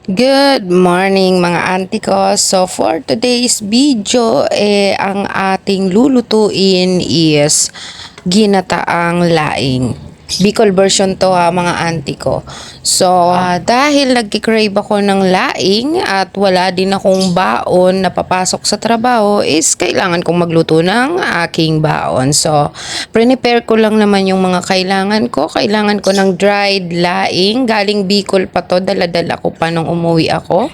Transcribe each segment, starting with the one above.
Good morning mga auntie ko. So for today's video, ang ating lulutuin is ginataang laing. Bicol version to ha mga auntie ko. So dahil nagki-crave ako ng laing at wala din akong baon na papasok sa trabaho is kailangan kong magluto ng aking baon. So prepare ko lang naman yung mga kailangan ko. Kailangan ko ng dried laing. Galing Bicol pa to. Dala-dala ko pa nung umuwi ako.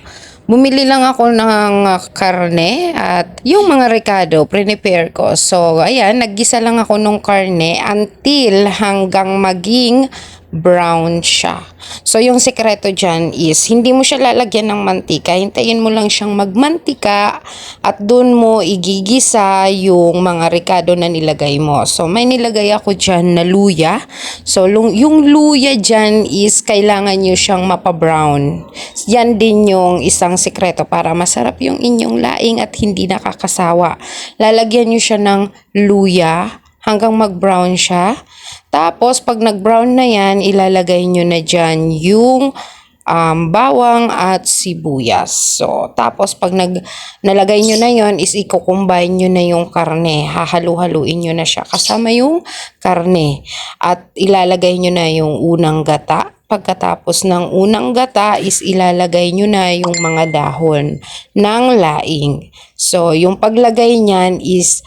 Bumili lang ako ng karne at yung mga rekado, prepare ko. So, ayan, naggisa lang ako nung karne until hanggang maging brown siya. So, yung sekreto dyan is, hindi mo siya lalagyan ng mantika. Hintayin mo lang siyang magmantika at dun mo igigisa yung mga rekado na nilagay mo. So, may nilagay ako dyan na luya. So, yung luya dyan is kailangan nyo siyang mapa-brown. Yan din yung isang sekreto para masarap yung inyong laing at hindi nakakasawa. Lalagyan nyo siya ng luya hanggang mag-brown siya. Tapos, pag nag-brown na yan, ilalagay nyo na dyan yung bawang at sibuyas. So, tapos pag nalagay nyo na yon is i-combine nyo na yung karne. Hahalu-haluin nyo na siya kasama yung karne. At ilalagay nyo na yung unang gata. Pagkatapos ng unang gata is ilalagay nyo na yung mga dahon ng laing. So, yung paglagay niyan is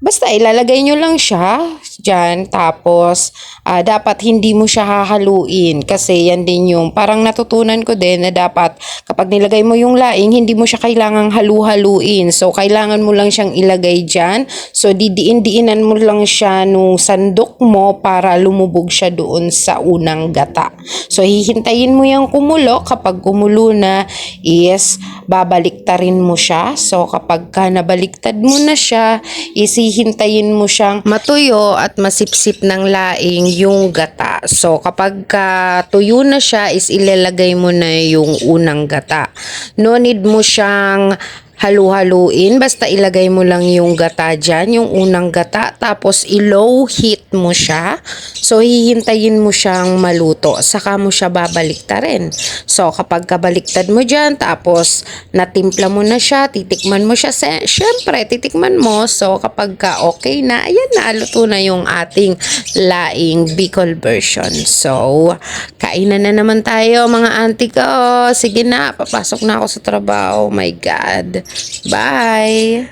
basta ilalagay nyo lang siya dyan, tapos dapat hindi mo siya hahaluin kasi yan din yung parang natutunan ko din na dapat kapag nilagay mo yung laing, hindi mo siya kailangang halu-haluin. So, kailangan mo lang siyang ilagay dyan. So, didiin-diinan mo lang siya nung sandok mo para lumubog siya doon sa unang gata. So, hihintayin mo yung kumulo. Kapag kumulo na is babaliktarin mo siya. So, kapag nabaliktad mo na siya, is hihintayin mo siyang matuyo at masipsip ng laing yung gata. So, kapag tuyo na siya, is ilalagay mo na yung unang gata. No need mo siyang halu-haluin. Basta ilagay mo lang yung gata dyan, yung unang gata. Tapos, i-low heat mo siya. So, hihintayin mo siyang maluto. Saka mo siya babaliktarin. So, kapag kabaliktad mo dyan, tapos natimpla mo na siya, titikman mo siya. Siyempre, titikman mo. So, kapag okay na, ayan na, luto na yung ating laing Bicol version. So, kainan na naman tayo mga auntie ko. Sige na, papasok na ako sa trabaho. Oh my God. Bye!